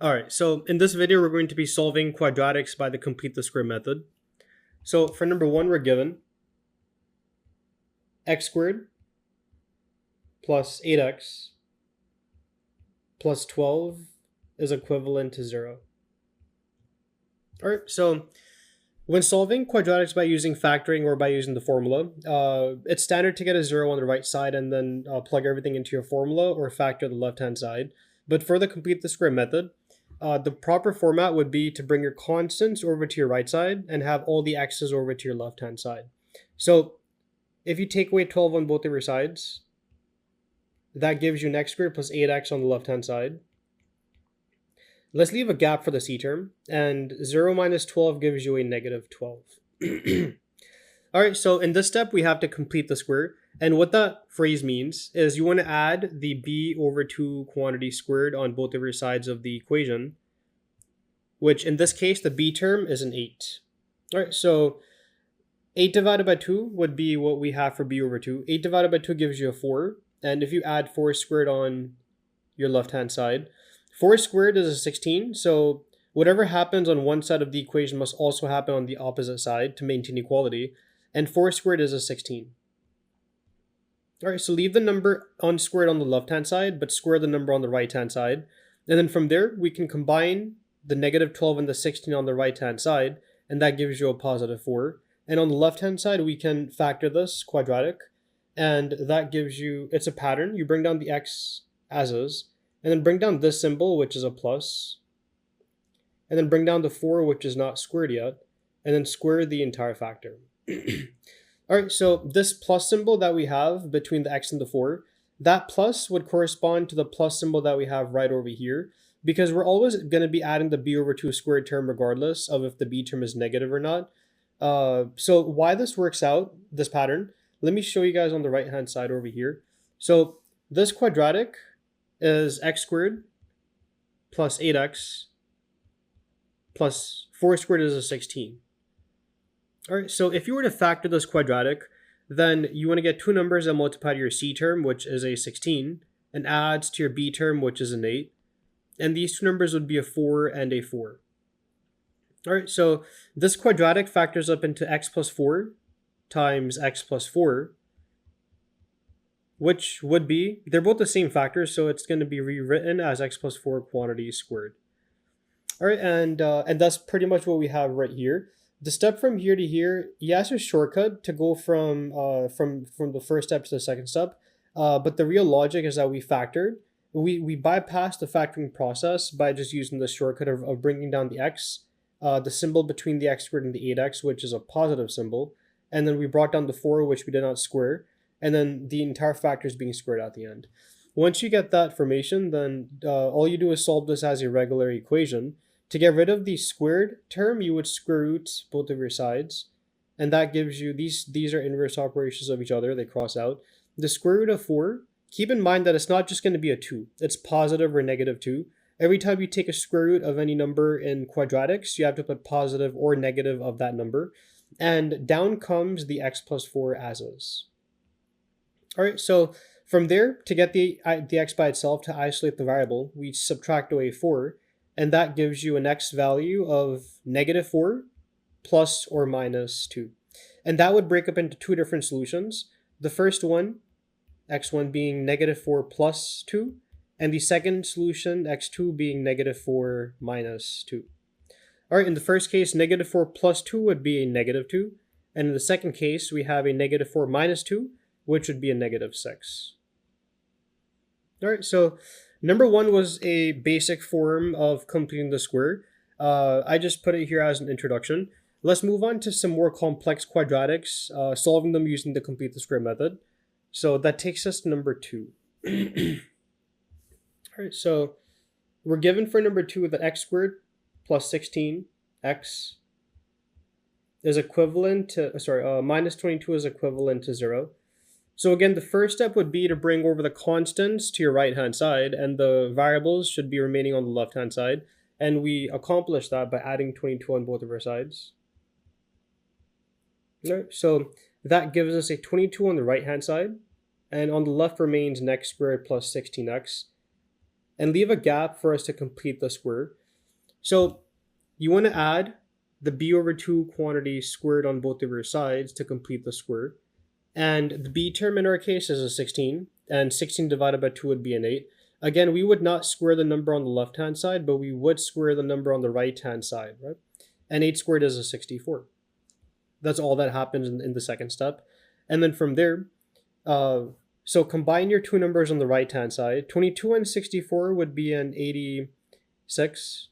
Alright, so in this video we're going to be solving quadratics by the complete the square method. So for number 1 we're given x squared plus 8x plus 12 is equivalent to 0. Alright, so when solving quadratics by using factoring or by using the formula, it's standard to get a 0 on the right side and then plug everything into your formula or factor the left-hand side. But for the complete the square method, the proper format would be to bring your constants over to your right side and have all the x's over to your left-hand side. So if you take away 12 on both of your sides, that gives you an x squared plus 8x on the left-hand side. Let's leave a gap for the c term, and 0 minus 12 gives you a negative 12. Alright, so in this step, we have to complete the square, and what that phrase means is you want to add the b over 2 quantity squared on both of your sides of the equation, which in this case, the b term is an 8. Alright, so 8 divided by 2 would be what we have for b over 2. 8 divided by 2 gives you a 4, and if you add 4 squared on your left-hand side, 4 squared is a 16, so whatever happens on one side of the equation must also happen on the opposite side to maintain equality, and 4 squared is a 16. Alright, so leave the number unsquared on the left-hand side, but square the number on the right-hand side, and then from there we can combine the negative 12 and the 16 on the right-hand side, and that gives you a positive 4. And on the left-hand side we can factor this quadratic, and that gives you, it's a pattern, you bring down the x as is, and then bring down this symbol, which is a plus, and then bring down the 4, which is not squared yet, and then square the entire factor. Alright, so this plus symbol that we have between the x and the 4, that plus would correspond to the plus symbol that we have right over here, because we're always going to be adding the b over 2 squared term regardless of if the b term is negative or not. So why this works out, this pattern, let me show you guys on the right hand side over here. So this quadratic is x squared plus 8x plus 4 squared is a 16. Alright, so if you were to factor this quadratic, then you want to get two numbers that multiply to your c term, which is a 16, and adds to your b term, which is an 8. And these two numbers would be a 4 and a 4. Alright, so this quadratic factors up into x plus 4 times x plus 4, which would be, they're both the same factors, so it's going to be rewritten as x plus 4 quantity squared. Alright, and that's pretty much what we have right here. The step from here to here, yes, a shortcut to go from the first step to the second step, but the real logic is that we factored. We bypassed the factoring process by just using the shortcut of bringing down the x, the symbol between the x squared and the 8x, which is a positive symbol, and then we brought down the 4, which we did not square, and then the entire factor is being squared at the end. Once you get that formation, then all you do is solve this as a regular equation. To get rid of the squared term, you would square root both of your sides, and that gives you, these are inverse operations of each other, they cross out. The square root of 4, keep in mind that it's not just going to be a 2, it's positive or negative 2. Every time you take a square root of any number in quadratics, you have to put positive or negative of that number, and down comes the x plus 4 as is. Alright, so from there, to get the x by itself, to isolate the variable, we subtract away 4, and that gives you an x value of negative 4 plus or minus 2. And that would break up into two different solutions. The first one, x1 being negative 4 plus 2, and the second solution, x2 being negative 4 minus 2. Alright, in the first case, negative 4 plus 2 would be a negative 2, and in the second case, we have a negative 4 minus 2, which would be a negative 6. Alright, so number 1 was a basic form of completing the square. I just put it here as an introduction. Let's move on to some more complex quadratics, solving them using the complete the square method. So that takes us to number 2. Alright, so we're given for number 2 that x squared plus 16x is equivalent to, minus 22 is equivalent to 0. So again, the first step would be to bring over the constants to your right-hand side, and the variables should be remaining on the left-hand side. And we accomplish that by adding 22 on both of our sides. Alright, so that gives us a 22 on the right-hand side, and on the left remains an x squared plus 16x. and leave a gap for us to complete the square. So you want to add the b over 2 quantity squared on both of your sides to complete the square. And the b term in our case is a 16, and 16 divided by 2 would be an 8. Again, we would not square the number on the left-hand side, but we would square the number on the right-hand side, right? And 8 squared is a 64. That's all that happens in the second step. And then from there, so combine your two numbers on the right-hand side. 22 and 64 would be an 86.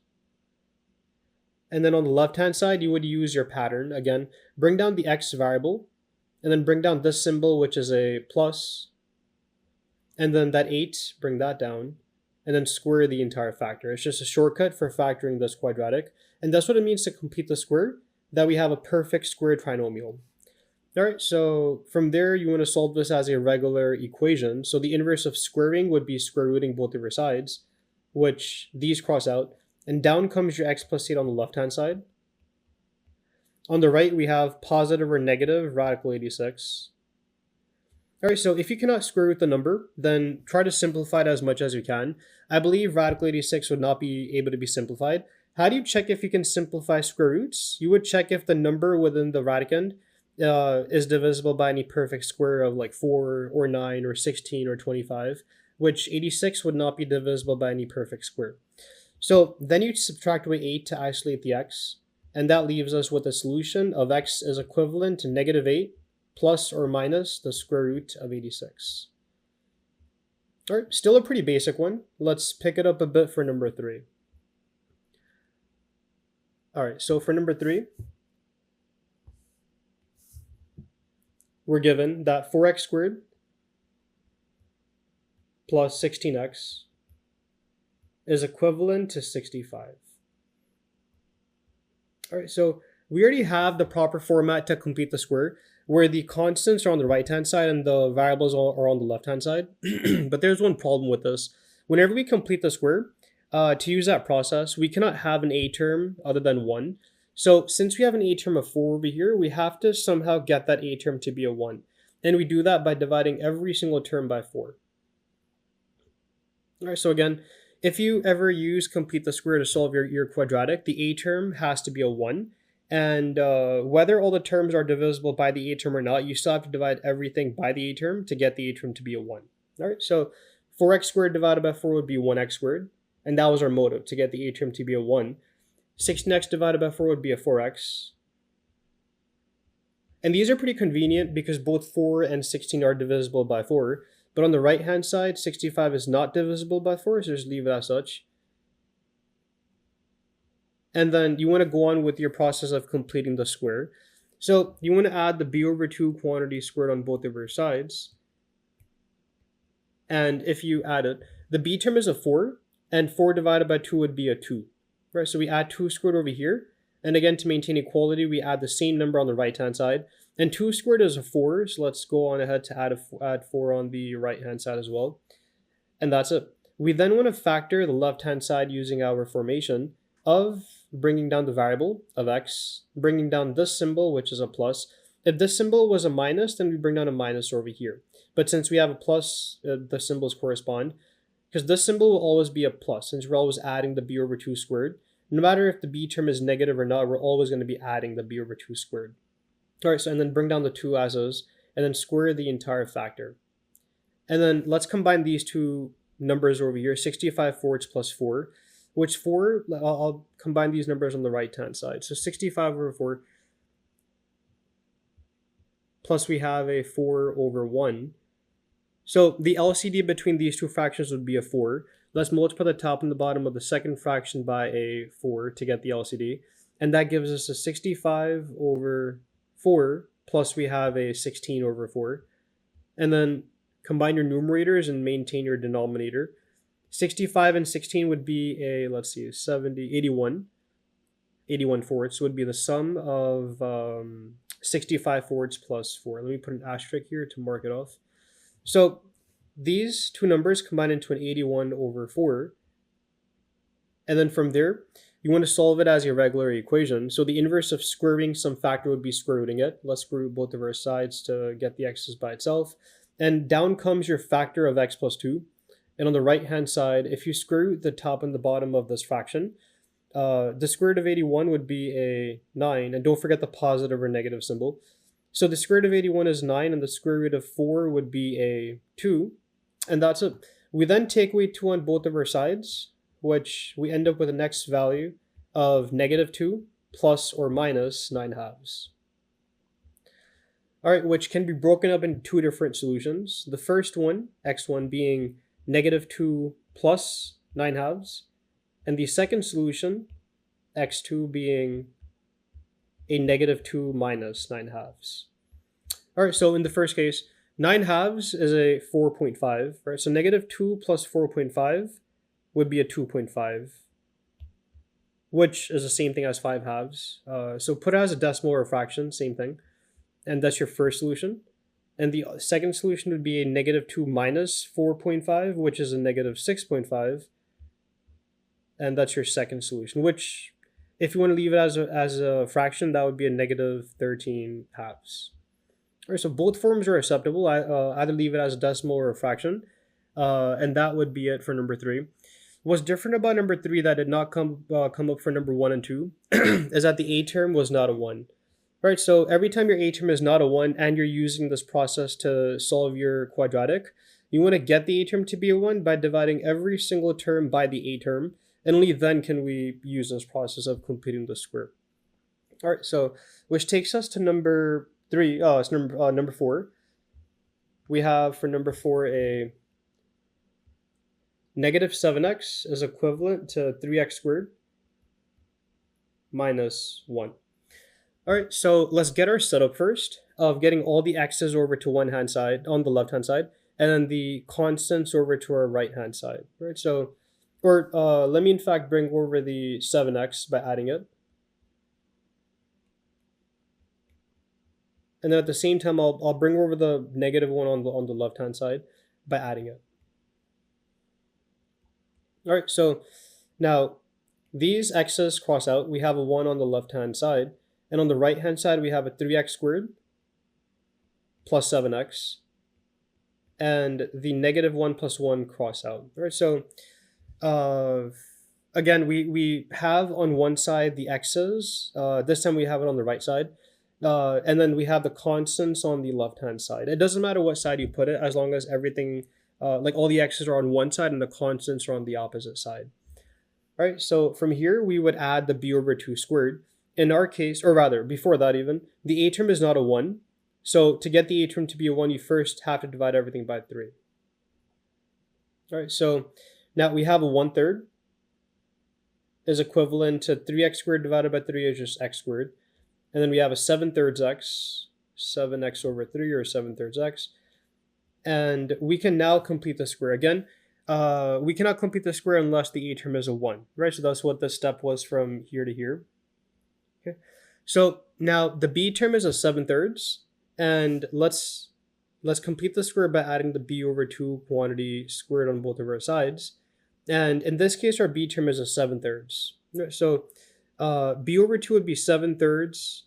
And then on the left-hand side, you would use your pattern. Again, bring down the x variable, and then bring down this symbol, which is a plus, and then that 8, bring that down, and then square the entire factor. It's just a shortcut for factoring this quadratic, and that's what it means to complete the square, that we have a perfect square trinomial. All right, so from there, you want to solve this as a regular equation. So the inverse of squaring would be square rooting both of your sides, which these cross out, and down comes your x plus 8 on the left-hand side. On the right, we have positive or negative radical 86. All right, so if you cannot square root the number, then try to simplify it as much as you can. I believe radical 86 would not be able to be simplified. How do you check if you can simplify square roots? You would check if the number within the radicand is divisible by any perfect square of like 4 or 9 or 16 or 25, which 86 would not be divisible by any perfect square. So then you subtract away 8 to isolate the x, and that leaves us with a solution of x is equivalent to negative 8 plus or minus the square root of 86. All right, still a pretty basic one. Let's pick it up a bit for number 3. All right, so for number 3, we're given that 4x squared plus 16x is equivalent to 65. All right, so we already have the proper format to complete the square, where the constants are on the right-hand side and the variables are on the left-hand side. But there's one problem with this. Whenever we complete the square, to use that process, we cannot have an a term other than 1. So since we have an a term of 4 over here, we have to somehow get that a term to be a 1. And we do that by dividing every single term by 4. All right, so again, if you ever use complete the square to solve your quadratic, the a term has to be a 1. And whether all the terms are divisible by the a term or not, you still have to divide everything by the a term to get the a term to be a 1. All right, so 4x squared divided by 4 would be 1x squared. And that was our motive, to get the a term to be a 1. 16x divided by 4 would be a 4x. And these are pretty convenient because both 4 and 16 are divisible by 4. But on the right-hand side, 65 is not divisible by 4, so just leave it as such. And then you want to go on with your process of completing the square. So you want to add the b over 2 quantity squared on both of your sides. And if you add it, the b term is a 4, and 4 divided by 2 would be a 2. Right, so we add 2 squared over here. And again, to maintain equality, we add the same number on the right-hand side. And 2 squared is a 4, so let's go on ahead to add 4 on the right-hand side as well. And that's it. We then want to factor the left-hand side using our formation of bringing down the variable of x, bringing down this symbol, which is a plus. If this symbol was a minus, then we bring down a minus over here. But since we have a plus, the symbols correspond, because this symbol will always be a plus, since we're always adding the b over 2 squared. No matter if the b term is negative or not, we're always going to be adding the b over 2 squared. All right, so and then bring down the 2 as is, and then square the entire factor. And then let's combine these two numbers over here, 65 fourths plus 4, which 4, I'll combine these numbers on the right-hand side. So 65 over 4, plus we have a 4 over 1. So the LCD between these two fractions would be a 4. Let's multiply the top and the bottom of the second fraction by a 4 to get the LCD. And that gives us a 65 over 4, plus we have a 16 over 4. And then combine your numerators and maintain your denominator. 65 and 16 would be a, let's see, 81 fourths would be the sum of 65 fourths plus 4. Let me put an asterisk here to mark it off. So these two numbers combine into an 81 over 4. And then from there, you want to solve it as a regular equation. So the inverse of squaring some factor would be square rooting it. Let's square root both of our sides to get the x's by itself. And down comes your factor of x plus 2. And on the right-hand side, if you square root the top and the bottom of this fraction, the square root of 81 would be a 9. And don't forget the positive or negative symbol. So the square root of 81 is 9, and the square root of 4 would be a 2. And that's it. We then take away 2 on both of our sides, which we end up with the next value of negative 2 plus or minus 9 halves. All right, which can be broken up into two different solutions. The first one, x1, being negative 2 plus 9 halves. And the second solution, x2, being a negative 2 minus 9 halves. All right, so in the first case, 9 halves is a 4.5, right? So negative 2 plus 4.5 would be a 2.5, which is the same thing as 5 halves. So put it as a decimal or a fraction, same thing. And that's your first solution. And the second solution would be a negative 2 minus 4.5, which is a negative 6.5. And that's your second solution, which, if you want to leave it as a fraction, that would be a negative 13 halves. All right, so both forms are acceptable. Either leave it as a decimal or a fraction. And that would be it for number 3. What's different about number 3 that did not come up for number 1 and 2 is that the a term was not a 1. Right, so every time your a term is not a 1 and you're using this process to solve your quadratic, you want to get the a term to be a 1 by dividing every single term by the a term, and only then can we use this process of completing the square. All right, so which takes us to number 3. It's number 4. We have for number 4 a negative 7x is equivalent to 3x squared minus 1. All right, so let's get our setup first of getting all the x's over to one hand side on the left hand side, and then the constants over to our right hand side. Right, so, or let me in fact bring over the 7x by adding it, and then at the same time I'll bring over the negative 1 on the left hand side by adding it. All right, so now these x's cross out. We have a 1 on the left hand side. And on the right-hand side, we have a 3x squared plus 7x. And the negative 1 plus 1 cross out. All right, so again, we have on one side the x's. This time we have it on the right side. And then we have the constants on the left-hand side. It doesn't matter what side you put it, as long as everything, like all the x's are on one side and the constants are on the opposite side. All right, so from here, we would add the b over 2 squared. In our case, or rather, before that even, the a term is not a 1. So to get the a term to be a 1, you first have to divide everything by 3. All right, so now we have a 1/3 is equivalent to 3x squared divided by 3 is just x squared. And then we have a 7/3 x, 7x over 3 or 7/3 x. And we can now complete the square. Again, we cannot complete the square unless the a term is a 1, right? So that's what the step was from here to here. Okay, so now the b term is a 7/3, and let's complete the square by adding the b over 2 quantity squared on both of our sides. And in this case, our b term is a 7/3. So b over 2 would be 7/3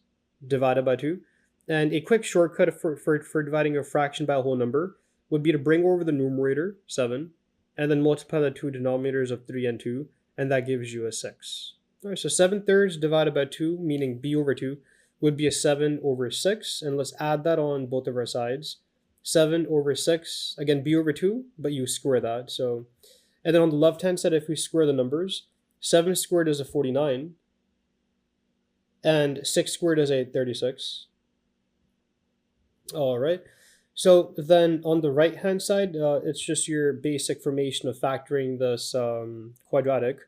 divided by 2. And a quick shortcut for dividing a fraction by a whole number would be to bring over the numerator, 7, and then multiply the two denominators of 3 and 2, and that gives you a 6. All right, so 7/3 divided by 2, meaning b over 2, would be a 7 over 6. And let's add that on both of our sides. 7 over 6, again, b over 2, but you square that. So, and then on the left-hand side, if we square the numbers, 7 squared is a 49, and 6 squared is a 36. All right. So then on the right-hand side, it's just your basic formation of factoring this quadratic.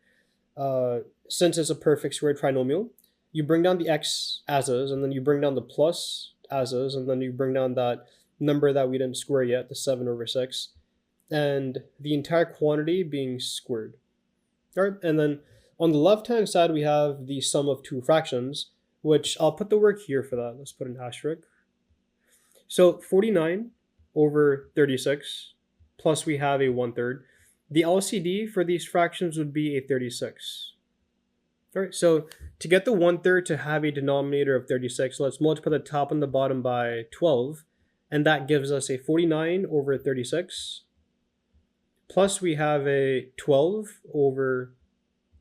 Since it's a perfect square trinomial, you bring down the x as is, and then you bring down the plus as is, and then you bring down that number that we didn't square yet, the 7 over 6, and the entire quantity being squared. All right, and then on the left-hand side, we have the sum of two fractions, which I'll put the work here for that. Let's put an asterisk. So 49 over 36, plus we have a 1/3. The LCD for these fractions would be a 36. All right, so to get the 1/3 to have a denominator of 36, let's multiply the top and the bottom by 12, and that gives us a 49 over 36, plus we have a 12 over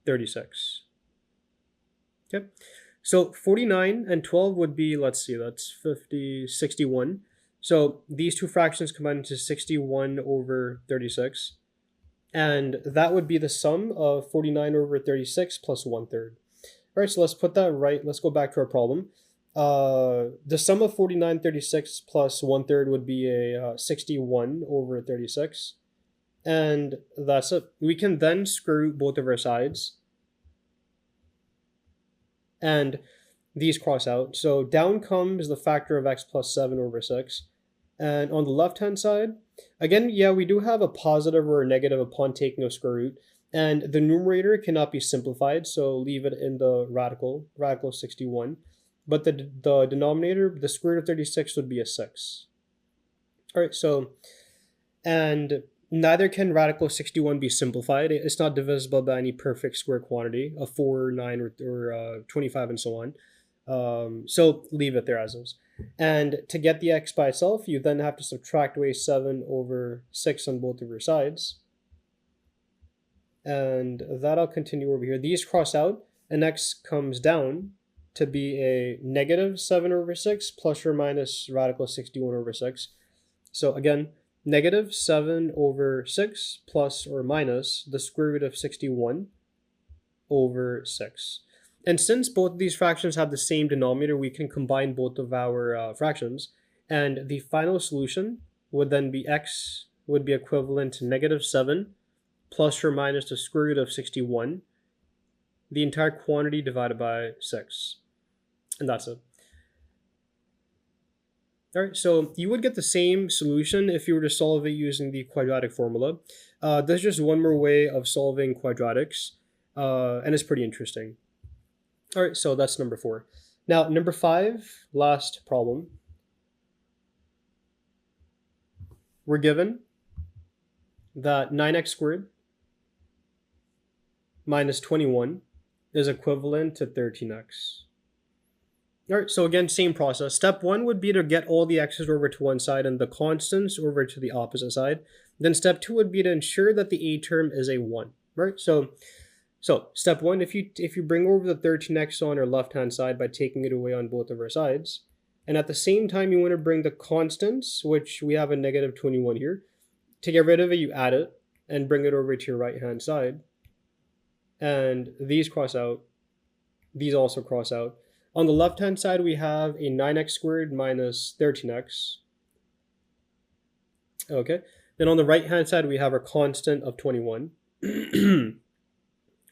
36. Okay, so 49 and 12 would be, let's see, that's 50, 61. So these two fractions combine into 61 over 36. And that would be the sum of 49 over 36 plus 1/3. All right, so let's put that right. Let's go back to our problem. The sum of 49, 36 plus 1/3 would be a 61 over 36. And that's it. We can then square root both of our sides. And these cross out. So down comes the factor of x plus 7 over 6. And on the left-hand side, again, yeah, we do have a positive or a negative upon taking a square root. And the numerator cannot be simplified, so leave it in the radical 61. But the denominator, the square root of 36 would be a 6. All right, so, and neither can radical 61 be simplified. It's not divisible by any perfect square quantity of 4, 9, or 25, and so on. So leave it there as is. And to get the x by itself, you then have to subtract away 7 over 6 on both of your sides. And that'll continue over here. These cross out, and x comes down to be a negative 7 over 6 plus or minus radical 61 over 6. So again, negative 7 over 6 plus or minus the square root of 61 over 6. And since both of these fractions have the same denominator, we can combine both of our fractions. And the final solution would then be x would be equivalent to negative 7 plus or minus the square root of 61, the entire quantity divided by 6. And that's it. All right, so you would get the same solution if you were to solve it using the quadratic formula. There's just one more way of solving quadratics, and it's pretty interesting. All right, so that's number 4. Now, number 5, last problem. We're given that 9x squared minus 21 is equivalent to 13x. All right, so again, same process. Step 1 would be to get all the x's over to one side and the constants over to the opposite side. Then step 2 would be to ensure that the a term is a 1, right? So step 1, if you bring over the 13x on our left-hand side by taking it away on both of our sides, and at the same time you want to bring the constants, which we have a negative 21 here, to get rid of it, you add it and bring it over to your right-hand side. And these cross out. These also cross out. On the left-hand side, we have a 9x squared minus 13x. Okay. Then on the right-hand side, we have our constant of 21.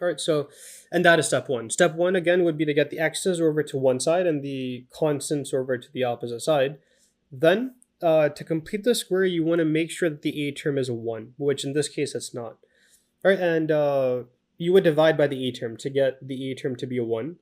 All right, so, and that is step 1. Step 1, again, would be to get the x's over to one side and the constants over to the opposite side. Then, to complete the square, you want to make sure that the a term is a 1, which in this case, it's not. All right, and you would divide by the a term to get the a term to be a 1.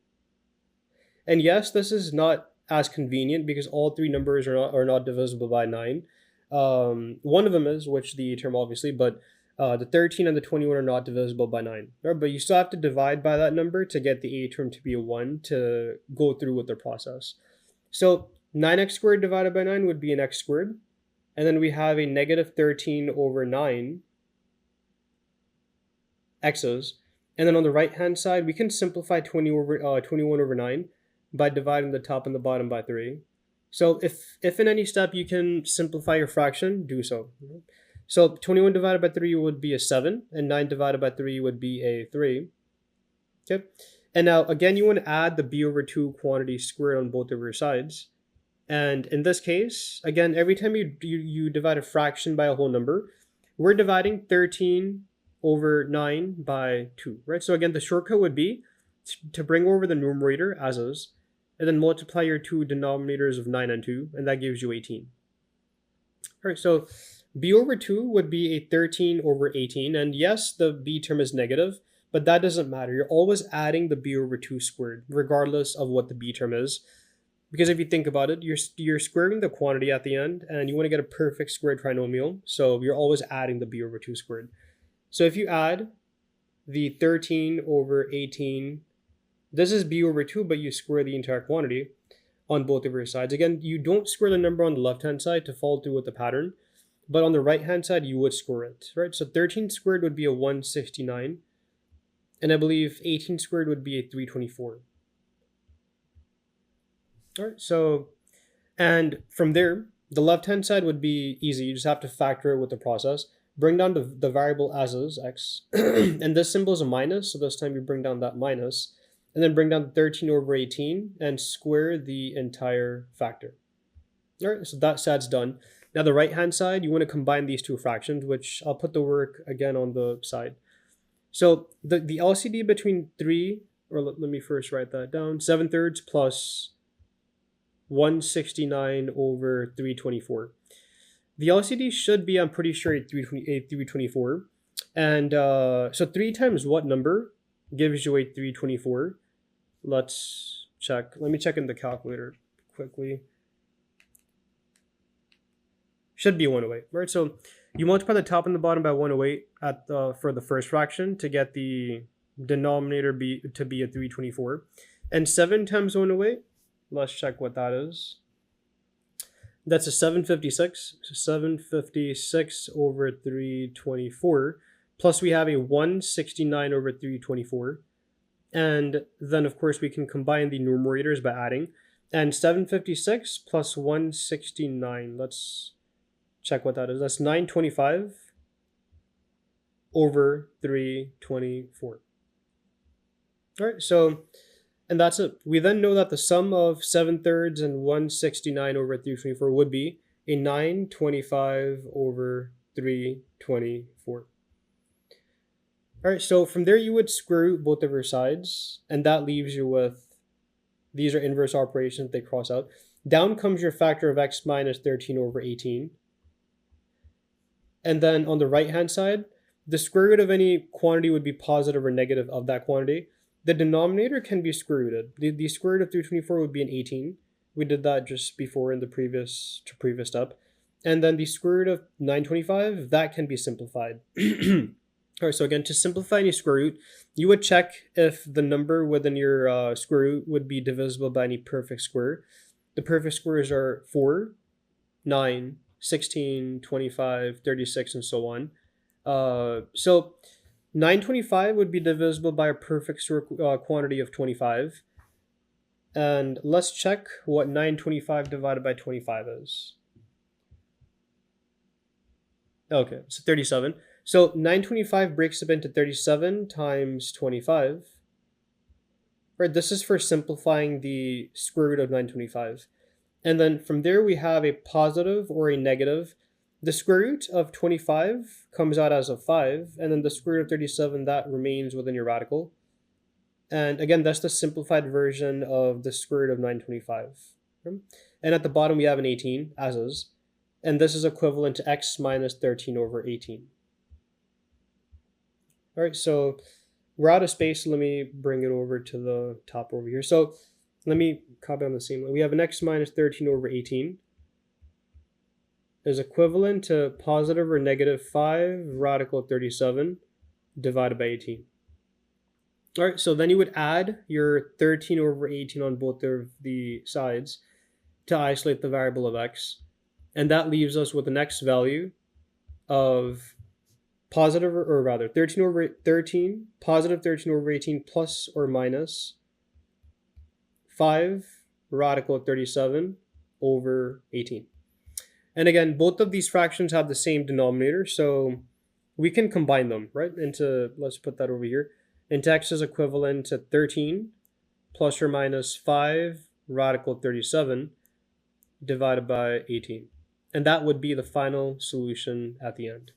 And yes, this is not as convenient because all three numbers are not divisible by 9. One of them is, which the a term obviously, but the 13 and the 21 are not divisible by 9. Right? But you still have to divide by that number to get the a term to be a 1 to go through with the process. So 9x squared divided by 9 would be an x squared. And then we have a negative 13 over 9 x's. And then on the right-hand side, we can simplify 21 over 9 by dividing the top and the bottom by 3. So if in any step you can simplify your fraction, do so. So 21 divided by 3 would be a 7, and 9 divided by 3 would be a 3. Okay. And now, again, you want to add the b over 2 quantity squared on both of your sides. And in this case, again, every time you divide a fraction by a whole number, we're dividing 13 over 9 by 2, right? So again, the shortcut would be to bring over the numerator as is, and then multiply your two denominators of 9 and 2, and that gives you 18. All right, so b over 2 would be a 13 over 18, and yes, the b term is negative, but that doesn't matter. You're always adding the b over 2 squared, regardless of what the b term is. Because if you think about it, you're squaring the quantity at the end, and you want to get a perfect squared trinomial, so you're always adding the b over 2 squared. So if you add the 13 over 18, this is b over 2, but you square the entire quantity on both of your sides. Again, you don't square the number on the left-hand side to follow through with the pattern, but on the right-hand side, you would square it, right? So 13 squared would be a 169, and I believe 18 squared would be a 324. All right, so, and from there, the left-hand side would be easy. You just have to factor it with the process. Bring down the variable as is, x, and this symbol is a minus, so this time you bring down that minus, and then bring down 13 over 18 and square the entire factor. All right, so that side's done. Now the right-hand side, you want to combine these two fractions, which I'll put the work again on the side. So the LCD between 3, or let me first write that down, 7/3 plus 169 over 324. The LCD should be, I'm pretty sure, 324. And so 3 times what number gives you a 324? Let's check. Let me check in the calculator quickly. Should be 108, right? So you multiply the top and the bottom by 108 for the first fraction to get the denominator to be a 324. And 7 times 108, let's check what that is. That's a 756. So 756 over 324. Plus we have a 169 over 324. And then, of course, we can combine the numerators by adding. And 756 plus 169. Let's check what that is. That's 925 over 324. All right, so, and that's it. We then know that the sum of 7/3 and 169 over 324 would be a 925 over 324. All right, so from there you would square root both of your sides, and that leaves you with, these are inverse operations, they cross out. Down comes your factor of x minus 13 over 18. And then on the right-hand side, the square root of any quantity would be positive or negative of that quantity. The denominator can be square rooted. The square root of 324 would be an 18. We did that just before in the previous step. And then the square root of 925, that can be simplified. All right, so again, to simplify any square root, you would check if the number within your square root would be divisible by any perfect square. The perfect squares are 4, 9, 16, 25, 36, and so on. So 925 would be divisible by a perfect square quantity of 25. And let's check what 925 divided by 25 is. Okay, so 37. So 925 breaks up into 37 times 25. Right, this is for simplifying the square root of 925. And then from there we have a positive or a negative. The square root of 25 comes out as a 5, and then the square root of 37, that remains within your radical. And again, that's the simplified version of the square root of 925. And at the bottom we have an 18, as is. And this is equivalent to x minus 13 over 18. All right, so we're out of space. So let me bring it over to the top over here. So let me copy on the same way. We have an x minus 13 over 18 is equivalent to positive or negative 5 radical 37 divided by 18. All right, so then you would add your 13 over 18 on both of the sides to isolate the variable of x. And that leaves us with the next value of positive, or rather 13 over 13, positive 13 over 18 plus or minus 5 radical 37 over 18. And again, both of these fractions have the same denominator, so we can combine them, right, into, let's put that over here, into x is equivalent to 13 plus or minus 5 radical 37 divided by 18. And that would be the final solution at the end.